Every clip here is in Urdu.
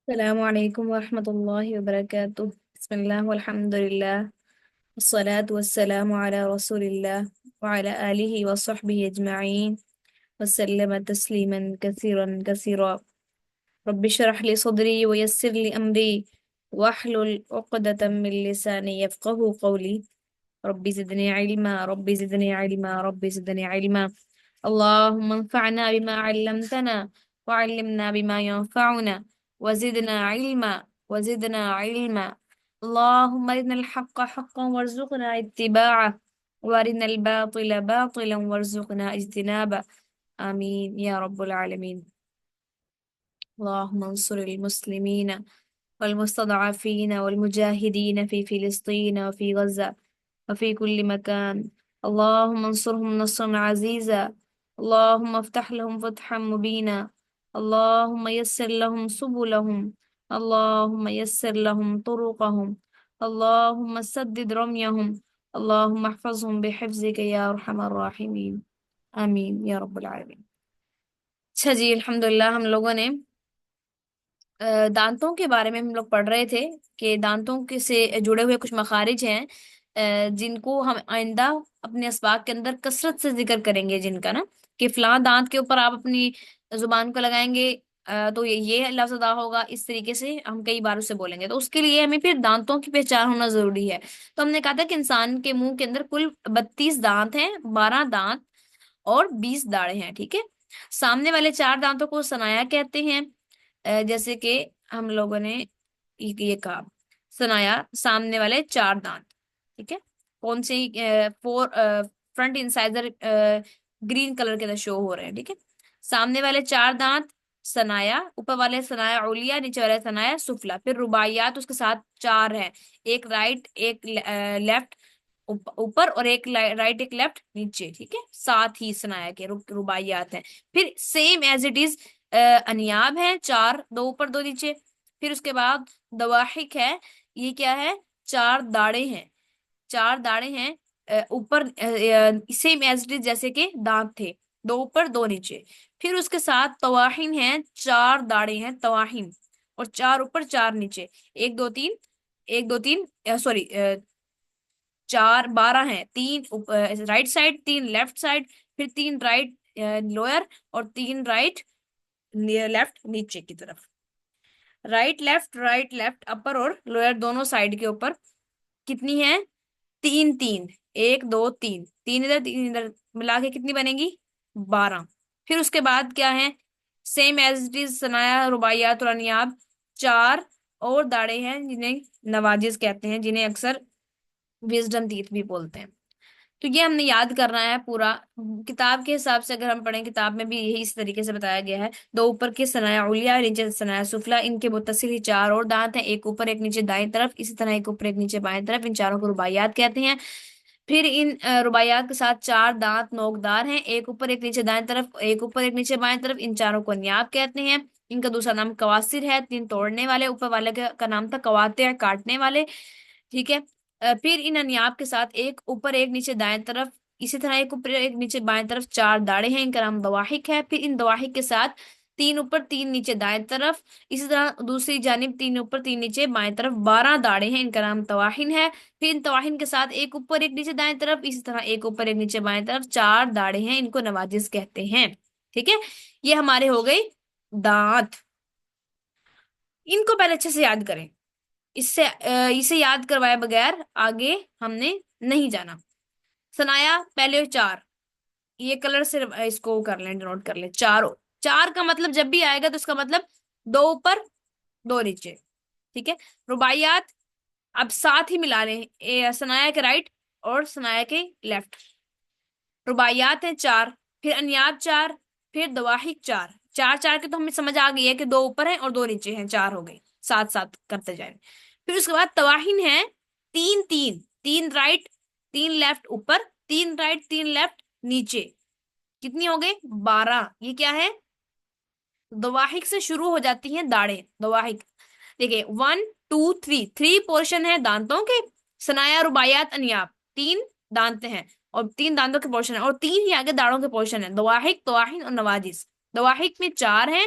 السلام عليكم ورحمة الله وبركاته. بسم الله والحمد لله والصلاة والسلام على رسول الله وعلى آله وصحبه أجمعين وسلم تسليما كثيرا كثيرا. رب اشرح لي صدري ويسر لي أمري واحلل عقدة من لساني يفقه قولي. رب زدني علما رب زدني علما رب زدني علما. اللهم انفعنا بما علمتنا وعلمنا بما ينفعنا وزدنا علما وزدنا علما. اللهم أرنا الحق حقا وارزقنا اتباعه وأرنا الباطل باطلا وارزقنا اجتنابه. آمين يا رب العالمين. اللهم انصر المسلمين والمستضعفين والمجاهدين في فلسطين وفي غزة وفي كل مكان. اللهم انصرهم نصرا عزيزا. اللهم افتح لهم فتحا مبينا. اللهم يسر لهم سبلهم. اللهم يسر لهم طرقهم. اللهم سدد رميهم. اللهم احفظهم بحفظك يا أرحم الراحمين. آمين يا رب العالمين. اچھا جی، الحمدللہ ہم لوگوں نے دانتوں کے بارے میں ہم لوگ پڑھ رہے تھے کہ دانتوں کے سے جڑے ہوئے کچھ مخارج ہیں جن کو ہم آئندہ اپنے اسباق کے اندر کثرت سے ذکر کریں گے، جن کا نا کہ فلاں دانت کے اوپر آپ اپنی زبان کو لگائیں گے تو یہ لفظ ادا ہوگا، اس طریقے سے ہم کئی بار اسے بولیں گے، تو اس کے لیے ہمیں پھر دانتوں کی پہچان ہونا ضروری ہے۔ تو ہم نے کہا تھا کہ انسان کے منہ کے اندر کل 32 دانت ہیں، 12 دانت اور 20 داڑیں ہیں، ٹھیک ہے۔ سامنے والے 4 دانتوں کو ثنایا کہتے ہیں، جیسے کہ ہم لوگوں نے یہ کہا سنایا سامنے والے 4 دانت، ٹھیک ہے۔ کون سے فور فرنٹ انسائزر گرین کلر کے اندر شو ہو رہے ہیں، ٹھیک ہے۔ سامنے والے 4 دانت سنایا، اوپر والے سنایا علیا، نیچے والے سنایا سفلا، پھر رباعیات اس کے ساتھ 4 ہیں، ایک رائٹ ایک لیفٹ اوپر اور ایک رائٹ ایک لیفٹ نیچے، ٹھیک ہے، ساتھ ہی سنایا کے رباعیات ہیں۔ پھر سیم ایز اٹ از انیاب ہے 4، 2 اوپر 2 نیچے۔ پھر اس کے بعد دواحق ہے، یہ کیا ہے؟ 4 داڑیں ہیں، 4 داڑیں ہیں اوپر سیم ایز اٹ از جیسے کہ دانت تھے، 2 اوپر 2 نیچے۔ پھر اس کے ساتھ طواحن ہیں، 4 داڑیں ہیں طواحن، اور 4 اوپر 4 نیچے، 1 2 3 1 2 3 سوری 4 12 ہیں، 3 رائٹ سائڈ، 3 لیفٹ سائڈ، پھر 3 رائٹ لوئر اور 3 رائٹ لیفٹ نیچے کی طرف، رائٹ لیفٹ اپر اور لوئر دونوں سائڈ کے اوپر کتنی ہے؟ 3 3 1 2 3 3 ادھر 3 ادھر، ملا کے کتنی بنے گی؟ 12۔ پھر اس کے بعد کیا ہے؟ سیم ایز اٹ از ثنایا رباعیات اور انیاب، 4 اور داڑے ہیں جنہیں نواجز کہتے ہیں، جنہیں اکثر وزڈم ٹیتھ بھی بولتے ہیں۔ تو یہ ہم نے یاد کرنا ہے پورا کتاب کے حساب سے، اگر ہم پڑھیں کتاب میں بھی یہی اس طریقے سے بتایا گیا ہے۔ 2 اوپر کے ثنایا علیا، نیچے ثنایا سفلا، ان کے متصل ہی 4 اور دانت ہیں، ایک اوپر ایک نیچے دائیں طرف، اسی طرح ایک اوپر ایک نیچے بائیں طرف، ان چاروں کو رباعیات کہتے ہیں۔ پھر ان رباعیات کے ساتھ 4 دانت نوکدار ہیں، ایک اوپر ایک نیچے دائیں طرف، ایک اوپر ایک نیچے بائیں طرف، ان چاروں کو انیاب کہتے ہیں۔ ان کا دوسرا نام قواصر ہے، 3 توڑنے والے، اوپر والے کا نام تھا قواطع، کاٹنے والے، ٹھیک ہے۔ پھر ان انیاب کے ساتھ ایک اوپر ایک نیچے دائیں طرف، اسی طرح ایک اوپر ایک نیچے بائیں طرف 4 داڑیں ہیں، ان کا نام دواحق ہے۔ پھر ان دواحق کے ساتھ 3 اوپر 3 نیچے دائیں طرف، اسی طرح دوسری جانب 3 اوپر 3 نیچے بائیں طرف 12 داڑیں ہیں، ان کا نام طواحن ہے۔ پھر ان طواحن کے ساتھ ایک اوپر ایک نیچے دائیں طرف، اسی طرح ایک اوپر ایک نیچے بائیں طرف 4 داڑیں ہیں، ان کو نواجز کہتے ہیں، ٹھیک ہے۔ یہ ہمارے ہو گئی دانت۔ ان کو پہلے اچھے سے یاد کریں، اسے یاد کروائے بغیر آگے ہم نے نہیں جانا۔ سنایا پہلے 4، یہ کلر سے اس کو کر لیں، ڈینوٹ کر لیں، 4 4 کا مطلب جب بھی آئے گا تو اس کا مطلب 2 اوپر 2 نیچے، ٹھیک ہے۔ رباعیات اب ساتھ ہی ملا لیں، سنایا کے رائٹ اور سنایا کے لیفٹ، رباعیات ہیں 4، پھر انیاب 4، پھر دواحق 4، 4 4 کے تو ہمیں سمجھ آ گئی ہے کہ 2 اوپر ہیں اور 2 نیچے ہیں، 4 ہو گئی، ساتھ ساتھ کرتے جائیں۔ پھر اس کے بعد طواحن ہیں 3 3، 3 رائٹ 3 لیفٹ اوپر، 3 رائٹ 3 لیفٹ نیچے، کتنی ہو گئی؟ 12۔ یہ کیا ہے؟ دواحق سے شروع ہو جاتی ہیں داڑیں، دواحق دیکھیں 1 2 3، 3 پورشن ہے دانتوں کے، سنایا رباعیات انیاب 3 دانت ہیں اور 3 دانتوں کے پورشن ہیں، اور 3 ہی آگے داڑوں کے پورشن ہیں، دواحق طواحن اور نواجز۔ دواحق میں 4 ہیں،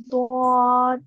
ضاد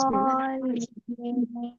ضالين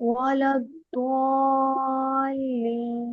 ولا الضالين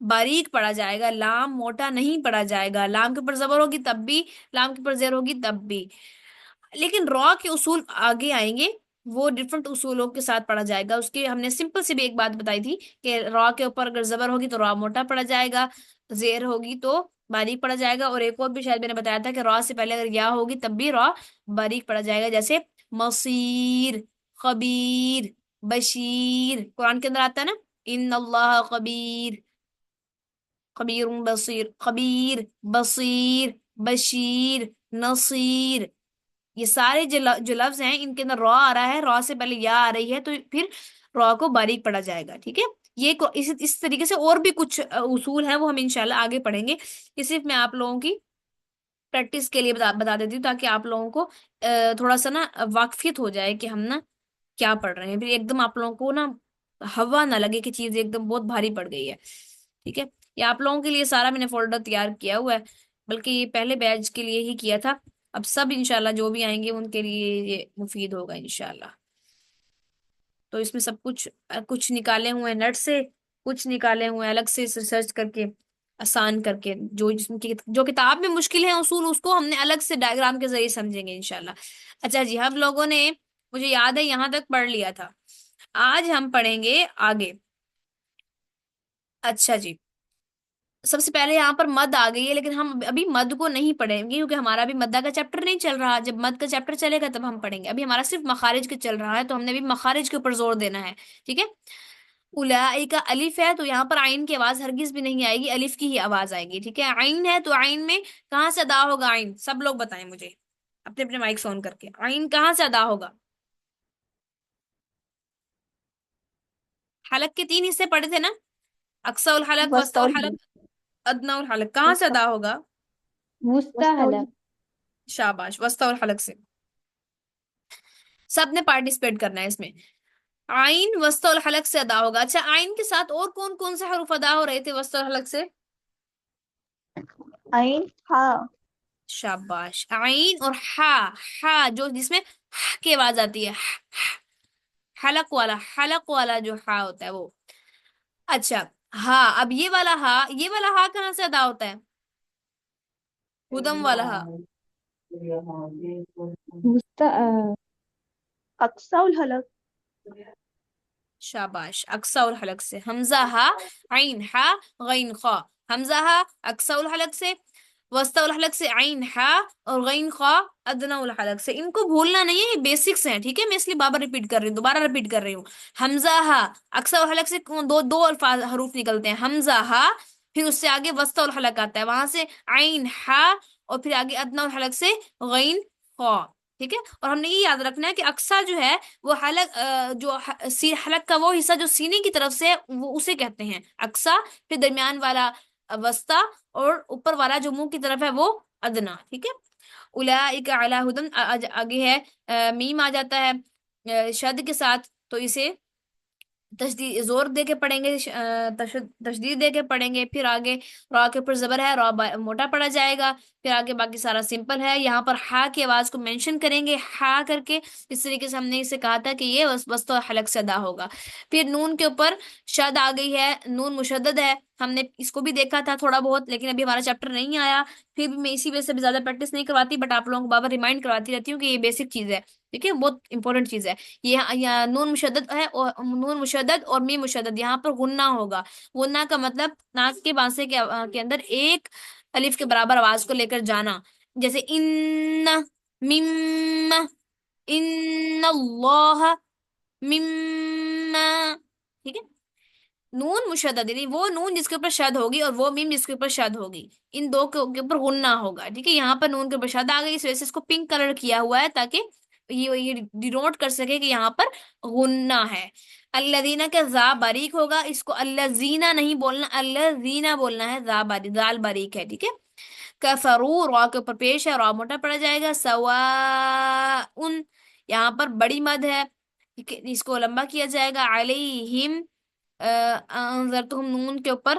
باریک پڑھا جائے گا، لام موٹا نہیں پڑھا جائے گا، لام کے اوپر زبر ہوگی تب بھی، لام کے اوپر زیر ہوگی تب بھی. لیکن را کے اصول آگے آئیں گے، وہ ڈفرنٹ اصولوں کے ساتھ پڑھا جائے گا. اس کی ہم نے سمپل سی بھی ایک بات بتائی تھی کہ را کے اوپر اگر زبر ہوگی تو را موٹا پڑھا جائے گا، زیر ہوگی تو باریک پڑھا جائے گا. اور ایک اور بھی شاید میں نے بتایا تھا کہ را سے پہلے اگر یا ہوگی تب بھی را باریک پڑھا جائے گا، جیسے مصیر، خبیر، بشیر. قرآن کے اندر آتا ہے نا، ان اللہ خبیر، خبیر بصیر، خبیر، بصیر، بشیر، نصیر. یہ سارے جو لفظ ہیں ان کے اندر را آ رہا ہے، را سے پہلے یا آ رہی ہے، تو پھر را کو باریک پڑھا جائے گا. ٹھیک ہے، یہ اس طریقے سے اور بھی کچھ اصول ہیں، وہ ہم انشاءاللہ آگے پڑھیں گے. یہ صرف میں آپ لوگوں کی پریکٹس کے لیے بتا دیتی ہوں، تاکہ آپ لوگوں کو تھوڑا سا نا واقفیت ہو جائے کہ ہم نا کیا پڑھ رہے ہیں، پھر ایک دم آپ لوگوں کو نا ہوا نہ لگے کہ چیز ایک دم بہت بھاری پڑ گئی ہے. ٹھیک ہے، یہ آپ لوگوں کے لیے سارا میں نے فولڈر تیار کیا ہوا ہے، بلکہ یہ پہلے بیچ کے لیے ہی کیا تھا. اب سب انشاءاللہ جو بھی آئیں گے ان کے لیے یہ مفید ہوگا انشاءاللہ. تو اس میں سب کچھ نکالے ہوئے ہیں نیٹ سے، کچھ نکالے ہوئے ہیں الگ سے ریسرچ کر کے، آسان کر کے. جو کتاب میں مشکل ہے اصول، اس کو ہم نے الگ سے ڈائیگرام کے ذریعے سمجھیں گے انشاءاللہ. اچھا جی، ہم لوگوں نے، مجھے یاد ہے یہاں تک پڑھ لیا تھا، آج ہم پڑھیں گے آگے. اچھا جی، سب سے پہلے یہاں پر مد آ گئی ہے، لیکن ہم ابھی مد کو نہیں پڑھیں گے کیونکہ ہمارا ابھی مدہ کا چیپٹر نہیں چل رہا. جب مد کا چیپٹر چلے گا تب ہم پڑھیں گے. ابھی ہمارا صرف مخارج کا چل رہا ہے، تو ہم نے ابھی مخارج کے اوپر زور دینا ہے. ٹھیک ہے، اولئک الف ہے تو یہاں پر عین کی آواز ہرگز بھی نہیں آئے گی، الف کی ہی آواز آئے گی. ٹھیک ہے، عین ہے تو عین میں کہاں سے ادا ہوگا؟ عین سب لوگ بتائیں مجھے اپنے اپنے مائک آن کر کے، عین کہاں سے ادا ہوگا؟ حلق کے 3 حصے پڑھے تھے نا، اقصی الحلق، وسط وسطی الحلق، ادنی الحلق. کہاں سے ادا ہوگا؟ مستحلق. شاباش، وسط الحلق سے. سب نے پارٹیسپیٹ کرنا ہے اس میں. آئین وسط الحلق سے ادا ہوگا. اچھا، آئین کے ساتھ اور کون کون سے حروف ادا ہو رہے تھے وسط الحلق سے؟ عین، ہاں. شاباش، آئین اور ہا جو جس میں کی آواز آتی ہے، حلق والا جو ہا ہوتا ہے وہ. اچھا ہاں، اب یہ والا ہا کہاں سے ادا ہوتا ہے؟ ہدم والا ہا. مست اقصی الحلق. شاباش، اقصی الحلق سے. حمزہ ہا، عین ہا، غین خا. حمزہ ہا اقصی الحلق سے، وسط الحلق سے عین ہا، اور غین خا ادنی الحلق سے. ان کو بھولنا نہیں ہے، یہ بیسکس ہیں. ٹھیک ہے، میں اس لیے دوبارہ ریپیٹ کر رہی ہوں. حمزہ ہا اقصی الحلق سے دو الفاظ حروف نکلتے ہیں، حمزہ ہا، پھر اس سے آگے وسط الحلق آتا ہے، وہاں سے عین ہا، اور پھر آگے ادنی الحلق سے غین خا. ٹھیک ہے، اور ہم نے یہ یاد رکھنا ہے کہ اقصی جو ہے وہ حلق، حلق کا وہ حصہ جو سینے کی طرف سے ہے، وہ اسے کہتے ہیں اقصی. پھر درمیان والا وسطی، اور اوپر والا جو منہ کی طرف ہے وہ ادنا. ٹھیک ہے، اولئک علی ہدن. آگے ہے میم آ جاتا ہے شد کے ساتھ، تو اسے تشدید زور دے کے پڑھیں گے، تشدید دے کے پڑھیں گے. پھر آگے را کے اوپر زبر ہے، را موٹا پڑا جائے گا. پھر آگے باقی سارا سمپل ہے. یہاں پر ہا کی آواز کو مینشن کریں گے، ہا کر کے. اس طریقے سے ہم نے اسے کہا تھا کہ یہ وسط حلق سے ادا ہوگا. پھر نون کے اوپر شد آ گئی ہے، نون مشدد ہے. ہم نے اس کو بھی دیکھا تھا تھوڑا بہت، لیکن ابھی ہمارا چیپٹر نہیں آیا. پھر بھی میں اسی وجہ سے بھی زیادہ پریکٹس نہیں کرواتی، بٹ آپ لوگوں کو بابا ریمائنڈ کرواتی رہتی ہوں کہ یہ بیسک چیز ہے. ٹھیک ہے، بہت امپورٹنٹ چیز ہے. یہ نون مشدد ہے، اور نون مشدد اور میم مشدد. یہاں پر غنہ ہوگا. غنہ کا مطلب ناک کے بانسے کے اندر ایک الف کے برابر آواز کو لے کر جانا، جیسے ان، مم، ان اللہ، مما. ٹھیک ہے، نون مشدد یعنی وہ نون جس کے اوپر شد ہوگی، اور وہ میم جس کے اوپر شد ہوگی، ان دو کے اوپر غنہ ہوگا. ٹھیک ہے، یہاں پر نون کے اوپر شد آ گئی، اس وجہ سے اس کو پنک کلر کیا ہوا ہے، تاکہ یہ ڈینوٹ کر سکے کہ یہاں پر غنہ ہے. الذین کا ذا باریک ہوگا، اس کو الذین نہیں بولنا، الذین بولنا ہے. ذال باریک ہے. ٹھیک ہے، کفروا را کے اوپر پیش ہے، را موٹا پڑا جائے گا. سواء، یہاں پر بڑی مد ہے، اس کو لمبا کیا جائے گا. علیہم، انذرتہم، نون کے اوپر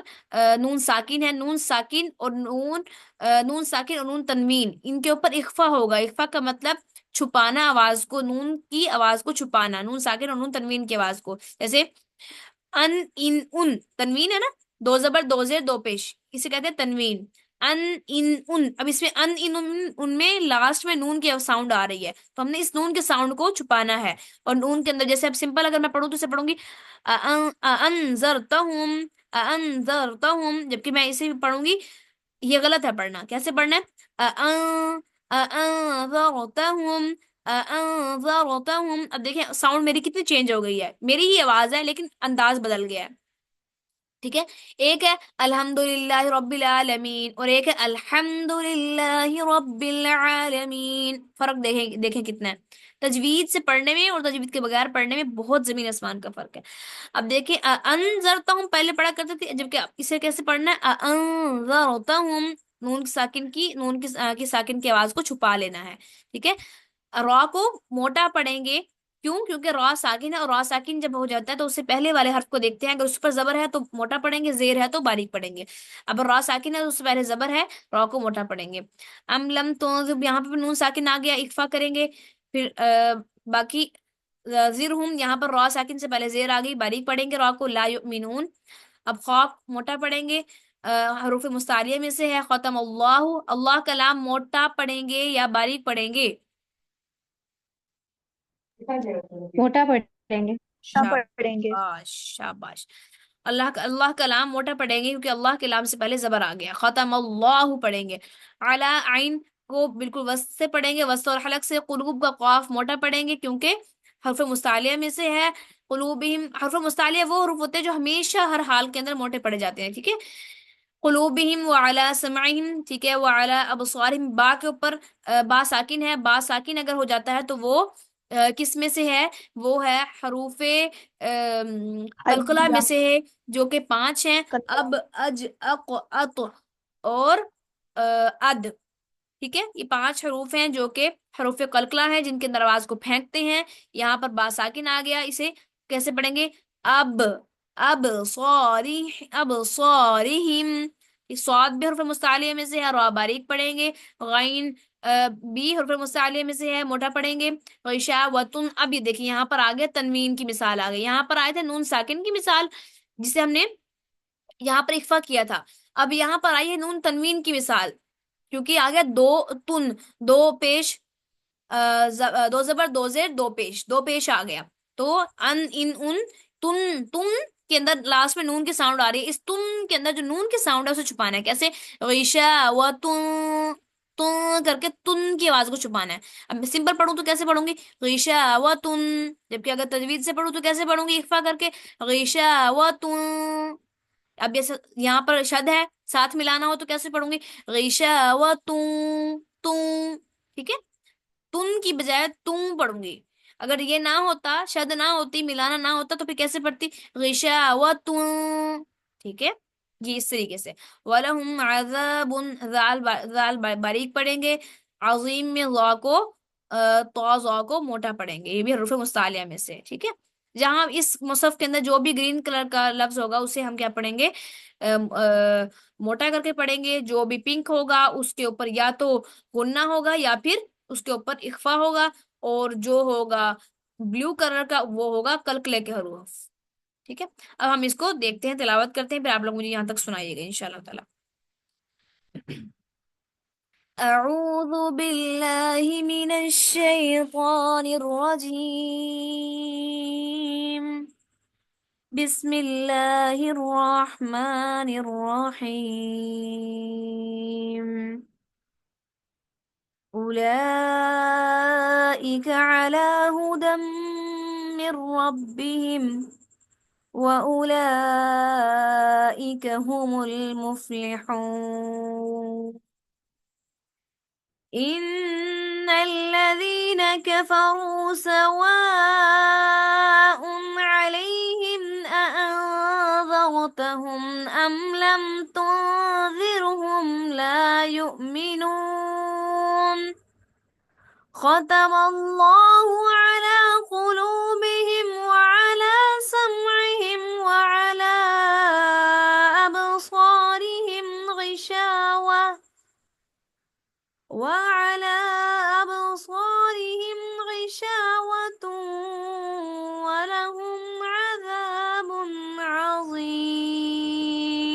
نون ساکن ہے، نون ساکن اور نون تنوین، ان کے اوپر اخفا ہوگا. اخفا کا مطلب چھپانا آواز کو، نون کی آواز کو چھپانا، نون ساکن اور نون تنوین کی آواز کو. جیسے ان، تنوین ہے نا، دو زبر دو زیر دو پیش، اسے کہتے ہیں تنوین. ان ان ان، اب اس میں ان ان ان میں لاسٹ میں نون کی ساؤنڈ آ رہی ہے، تو ہم نے اس نون کے ساؤنڈ کو چھپانا ہے. اور نون کے اندر جیسے اب سمپل اگر میں پڑھوں تو اسے پڑھوں گی انذرتہم، انذرتہم، جبکہ میں اسے بھی پڑھوں گی، یہ غلط ہے پڑھنا. کیسے پڑھنا ہے؟ انذرتہم، انذرتہم. اب دیکھیں ساؤنڈ میری کتنی چینج ہو گئی ہے، میری ہی آواز ہے لیکن انداز بدل گیا ہے. ٹھیک ہے، ایک ہے الحمد للہ رب العالمین اور ایک ہے الحمد للہ رب العالمین. فرق دیکھیں دیکھیں کتنا ہے. تجوید سے پڑھنے میں اور تجوید کے بغیر پڑھنے میں بہت زمین آسمان کا فرق ہے. اب دیکھیں انذرتہم پہلے پڑھا کرتے تھے، جبکہ اب اسے کیسے پڑھنا ہے؟ انذرتہم، نون کی ساکن کی کی ساکن کی آواز کو چھپا لینا ہے. ٹھیک ہے، را کو موٹا پڑھیں گے. کیوں؟ کیونکہ را ساکن ہے، اور را ساکن جب ہو جاتا ہے تو اس سے پہلے والے حرف کو دیکھتے ہیں، اگر اس پر زبر ہے تو موٹا پڑھیں گے، زیر ہے تو باریک پڑھیں گے. اب را ساکن ہے تو اس سے پہلے زبر ہے، را کو موٹا پڑھیں گے. ام لم تو جب یہاں پہ نون ساکن آ گیا اخفا کریں گے. پھر باقی زیر ہم، یہاں پر را ساکن سے پہلے زیر آ گئی، باریک پڑھیں گے را کو. لا یؤمنون، اب خوف موٹا پڑھیں گے. حروف مستعلیہ میں سے ہے ختم اللہ، اللہ کا لام موٹا پڑھیں گے یا باریک پڑھیں گے؟ موٹا پڑھیں گے. پڑھیں گے. شاباش شاباش. اللہ کا لام موٹا پڑھیں گے کیونکہ اللہ کے لام سے پہلے زبر آ گیا. ختم اللہ پڑھیں گے. اعلی عین کو بالکل وسط سے پڑھیں گے، وسط اور حلق سے. قلوب کا قاف موٹا پڑھیں گے کیونکہ حرف مستعلیہ میں سے ہے. قلوبہم، حرف مستعلیہ وہ حروف ہوتے ہیں جو ہمیشہ ہر حال کے اندر موٹے پڑے جاتے ہیں. ٹھیک ہے، قلوبہم وعلی سمعہم. ٹھیک ہے، وعلی ابصارہم، با کے اوپر با ساکن ہے. با ساکن اگر ہو جاتا ہے تو وہ کس میں سے ہے؟ وہ ہے حروف قلقلہ میں سے ہے، جو کہ 5 ہیں: اب، اج، اق، ات اور اد. ٹھیک ہے، یہ 5 حروف ہیں جو کہ حروف قلقلہ ہیں، جن کے اندر آواز کو پھینکتے ہیں. یہاں پر با ساکن آ گیا، اسے کیسے پڑھیں گے؟ اب صاری، اب صارہم. صاد بھی حرف مستعلیہ میں سے ہے، را باریک پڑھیں گے. غین بھی حرف مستعلیہ میں سے ہے، موٹا پڑھیں گے. غشاوتن، اب یہ دیکھیں یہاں پر آگے تنوین کی مثال آ گئی. یہاں پر آئے تھے نون ساکن کی مثال جسے ہم نے یہاں پر اخفا کیا تھا. اب یہاں پر آئی ہے نون تنوین کی مثال، کیونکہ آ گیا دو تن، دو پیش، دو زبر دو زیر دو پیش، دو پیش آ گیا. تو ان ان ان، تن تن کے اندر لاسٹ میں نون کی ساؤنڈ آ رہی ہے. اس تن کے اندر جو نون کی ساؤنڈ ہے اسے چھپانا ہے. کیسے؟ غیشا و تن، تن کر کے تن کی آواز کو چھپانا ہے. اب میں سمپل پڑھوں تو کیسے پڑھوں گی؟ غیشا و تن. جبکہ اگر تجوید سے پڑھوں تو کیسے پڑھوں گی؟ اخفا کر کے غیشا و تن. اب یہ یہاں پر شد ہے، ساتھ ملانا ہو تو کیسے پڑھوں گی؟ غیشا و تن، تن. ٹھیک ہے، تن کی بجائے تم پڑھوں گی. اگر یہ نہ ہوتا، شد نہ ہوتی، ملانا نہ ہوتا، تو پھر کیسے پڑھتی؟ غشا و تم. ٹھیک ہے، یہ اس طریقے سے. وَلَهُمْ عَذَابٌ، ذال باریک پڑھیں گے. عظیم میں ضا کو تو ضا کو موٹا پڑھیں گے. یہ بھی حروف مستعلیہ میں سے. ٹھیک ہے، جہاں اس مصحف کے اندر جو بھی گرین کلر کا لفظ ہوگا اسے ہم کیا پڑھیں گے؟ موٹا کر کے پڑھیں گے. جو بھی پنک ہوگا اس کے اوپر یا تو غنہ ہوگا یا پھر اس کے اوپر اخفا ہوگا، اور جو ہوگا بلو کلر کا وہ ہوگا قلقلے کے حروف. ٹھیک ہے، اب ہم اس کو دیکھتے ہیں، تلاوت کرتے ہیں، پھر آپ لوگ مجھے یہاں تک سنائیے گا انشاءاللہ تعالی. اعوذ باللہ من الشیطان الرجیم، بسم اللہ الرحمن الرحیم. أولئك على هدى من ربهم وأولئك هم المفلحون. إن الذين كفروا سواء عليهم أأنذرتهم أم لم تنذرهم لا يؤمنون. ختم الله على قلوبهم وعلى سمعهم وعلى أبصارهم غشاوة ولهم عذاب عظيم.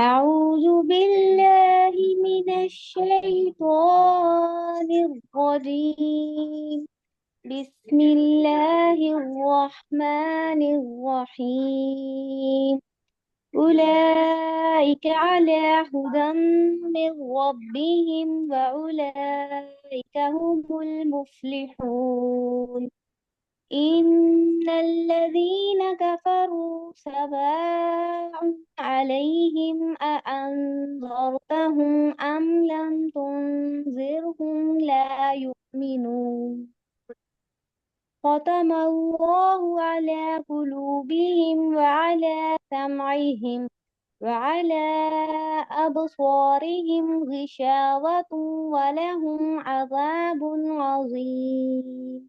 أعوذ بالله من الشيطان الرجيم بسم الله الرحمن الرحيم أولئك على هدى من ربهم وأولئك هم المفلحون إن الذين كفروا سواء عليهم أأنذرتهم أم لم تنذرهم لا يؤمنون ختم الله على قلوبهم وعلى سمعهم وعلى أبصارهم غشاوة ولهم عذاب عظيم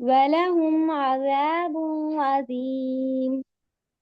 ولهم عذاب عظيم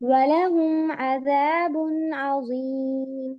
ولهم عذاب عظيم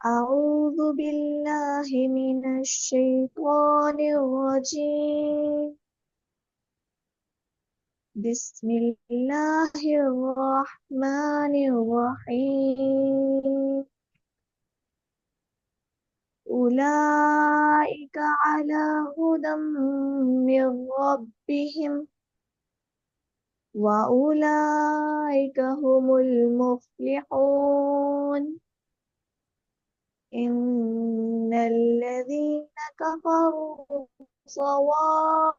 أعوذ بالله من الشيطان الرجيم بسم الله الرحمن الرحيم أولئك على هدى من ربهم وأولئك هم المفلحون إن الذين كفروا سواء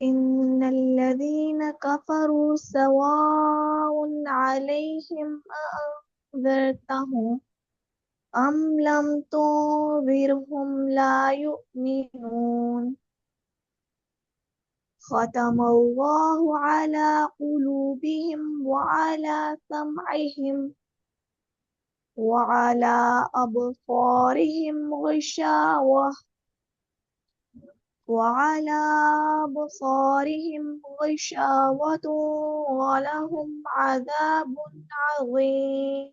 إن الذين كفروا سواء عليهم أأنذرتهم أم لم تنذرهم لا يؤمنون ختم الله على قلوبهم وعلى سمعهم وعلى أبصارهم غشاوة ولهم عذاب عظيم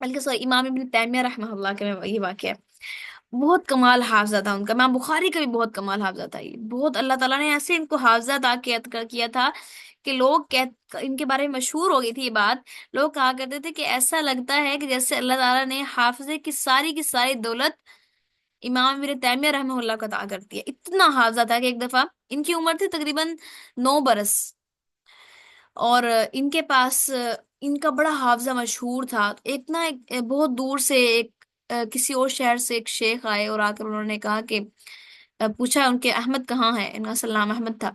بلکہ سوری امام ابن تیمیہ رحمہ اللہ کے میں یہ واقعہ ہے. بہت کمال حافظہ تھا ان کا. امام بخاری کا بھی بہت کمال حافظہ تھا. یہ بہت اللہ تعالیٰ نے ایسے ان کو حافظہ عطا کیا تھا کہ لوگ ان کے بارے میں مشہور ہو گئی تھی یہ بات. لوگ کہا کرتے تھے کہ ایسا لگتا ہے کہ جیسے اللہ تعالیٰ نے حافظے کی ساری دولت امام ابن تیمیہ رحمہ اللہ کو عطا کرتی ہے. اتنا حافظہ تھا کہ ایک دفعہ ان کی عمر تھی تقریباً 9 برس، اور ان کے پاس ان کا بڑا حافظہ مشہور تھا. ایک بہت دور سے کسی اور شہر سے ایک شیخ آئے اور آ کر انہوں نے کہا کہ پوچھا ان کے احمد کہاں ہے، ان کا اصل نام احمد تھا.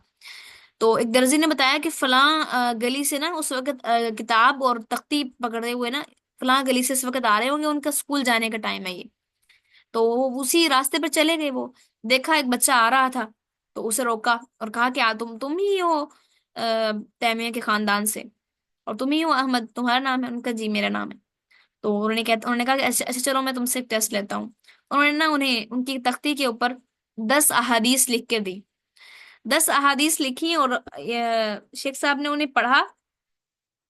تو ایک درزی نے بتایا کہ فلاں گلی سے نا اس وقت کتاب اور تختی پکڑے ہوئے نا فلاں گلی سے اس وقت آ رہے ہوں گے، ان کا اسکول جانے کا ٹائم ہے یہ. تو وہ اسی راستے پر چلے گئے. وہ دیکھا ایک بچہ آ رہا تھا تو اسے روکا اور کہا کہ تم ہی ہو تیمیہ کے خاندان سے، اور تم ہی ہو احمد، تمہارا نام ہے؟ ان کا جی میرا نام ہے. تو انہوں نے کہا کہ اچھا اچھا، چلو میں تم سے ایک ٹیسٹ لیتا ہوں. انہوں نے نا انہیں ان کی تختی کے اوپر 10 احادیث لکھ کے دی. 10 احادیث لکھی اور شیخ صاحب نے انہیں پڑھا.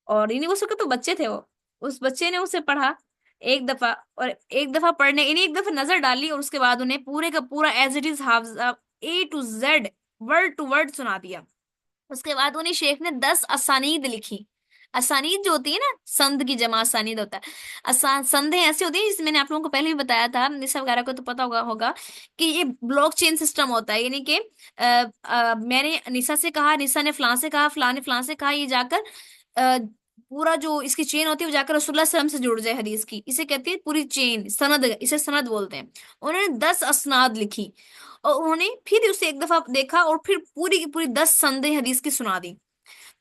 اور انہیں اس وقت تو بچے تھے، وہ اس بچے نے اسے پڑھا ایک دفعہ، اور ایک دفعہ پڑھنے انہیں ایک دفعہ نظر ڈالی، اور اس کے بعد انہیں پورے کا پورا as it is Hafiza A to Z word to word سنا دیا. اس کے بعد انہیں شیخ نے 10 اسانید لکھی. اسانید جو ہوتی ہے نا، سند کی جمع اسانید ہوتا ہے. سندیں ایسی ہوتی ہیں جس میں نے آپ لوگوں کو پہلے بھی بتایا تھا، نسا وغیرہ کو تو پتا ہوگا کہ یہ بلاک چین سسٹم ہوتا ہے. یعنی کہ میں نے نسا سے کہا، نسا نے فلاں سے کہا، فلاں نے فلاں سے کہا، یہ جا کر پورا جو اس کی چین ہوتی ہے وہ جا کر رسول اللہ صلی اللہ علیہ وسلم سے جڑ جائے حدیث کی. اسے کہتے ہیں پوری چین، سند، اسے سند بولتے ہیں. انہوں نے 10 اسناد لکھی اور انہوں نے پھر اسے ایک دفعہ دیکھا اور پھر پوری کی پوری 10 سندیں حدیث کی سنا دی.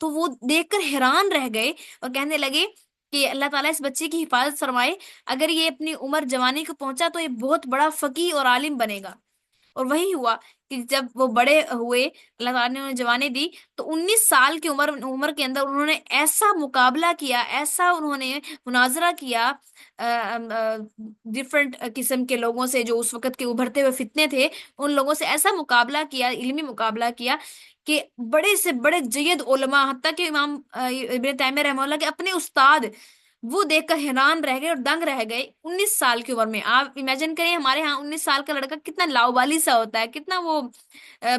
تو وہ دیکھ کر حیران رہ گئے اور کہنے لگے کہ اللہ تعالیٰ اس بچے کی حفاظت فرمائے، اگر یہ اپنی عمر جوانی کو پہنچا تو یہ بہت بڑا فقیہ اور عالم بنے گا. اور وہی ہوا کہ جب وہ بڑے ہوئے، اللہ تعالیٰ نے انہیں جوانی دی، تو 19 سال کی عمر کے اندر انہوں نے ایسا مقابلہ کیا، ایسا انہوں نے مناظرہ کیا ڈفرینٹ قسم کے لوگوں سے جو اس وقت کے ابھرتے ہوئے فتنے تھے. ان لوگوں سے ایسا مقابلہ کیا، علمی مقابلہ کیا کہ بڑے سے بڑے جید علماء، حتیٰ کہ امام ابن تیمیہ رحمہ اللہ کے اپنے استاد، وہ دیکھ کر حیران رہ گئے اور دنگ رہ گئے. 19 سال کی عمر میں آپ امیجن کریں، ہمارے ہاں 19 سال کا لڑکا کتنا لاؤبالی سا ہوتا ہے، کتنا وہ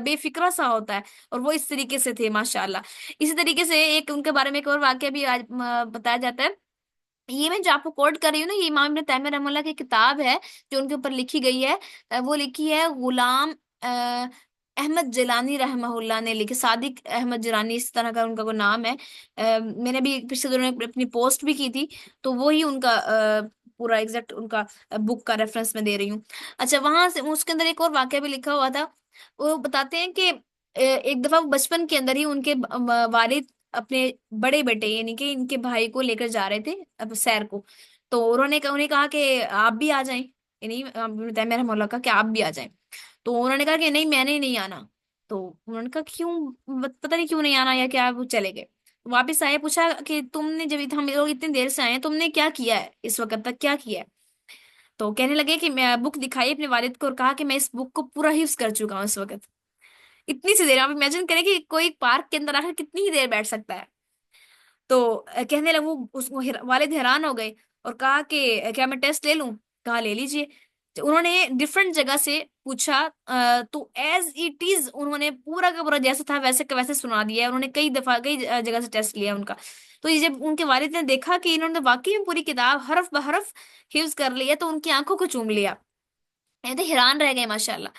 بے فکرہ سا ہوتا ہے، اور وہ اس طریقے سے تھے ماشاء اللہ. اسی طریقے سے ایک ان کے بارے میں ایک اور واقعہ بھی آج بتایا جاتا ہے. یہ میں جو آپ کو کوٹ کر رہی ہوں نا، یہ امام ابن تیمیہ رحمہ اللہ کی کتاب ہے جو ان کے اوپر لکھی گئی ہے. وہ لکھی ہے غلام احمد جیلانی رحمہ اللہ نے لکھی. صادق احمد جیلانی اس طرح کا ان کا کوئی نام ہے. میں نے بھی پچھلے دنوں میں اپنی پوسٹ بھی کی تھی، تو وہی ان کا پورا ایگزیکٹ ان کا بک کا ریفرنس میں دے رہی ہوں. اچھا، وہاں سے اس کے اندر ایک اور واقعہ بھی لکھا ہوا تھا. وہ بتاتے ہیں کہ ایک دفعہ بچپن کے اندر ہی ان کے والد اپنے بڑے بیٹے یعنی کہ ان کے بھائی کو لے کر جا رہے تھے اب سیر کو. تو انہیں کہا کہ آپ بھی آ جائیں، یعنی ابن تیمیہ رحمہ اللہ کا کہ آپ بھی آ جائیں. تو انہوں نے کہا کہ نہیں، میں نے نہیں آنا. تو انہوں نے کہا کیوں، پتہ نہیں کیوں نہیں آنا یا کیا. وہ چلے گئے، واپس آئے، پوچھا کہ تم نے جب ہم لوگ اتنی دیر سے آئے ہیں تم نے کیا کیا ہے اس وقت تک، کیا کیا ہے؟ تو کہنے لگے کہ میں بک دکھائی اپنے والد کو اور کہا کہ میں اس بک کو پورا حفظ کر چکا ہوں اس وقت. اتنی سی دیر، آپ امیجن کریں کہ کوئی پارک کے اندر آ کر کتنی ہی دیر بیٹھ سکتا ہے. تو کہنے لگے والد حیران ہو گئے اور کہا کہ کیا میں ٹیسٹ لے لوں؟ کہا لے لیجئے. تو انہوں نے ڈفرنٹ جگہ سے پوچھا، تو ایز اٹ از انہوں نے پورا کا پورا جیسا تھا ویسے کا ویسے سنا دیا ہے. انہوں نے کئی دفعہ کئی جگہ سے ٹیسٹ لیا ان کا. تو یہ جب ان کے والد نے دیکھا کہ انہوں نے واقعی میں پوری کتاب حرف بحرف حفظ کر لی ہے، تو ان کی آنکھوں کو چوم لیا. حیران رہ گئے ماشاء اللہ.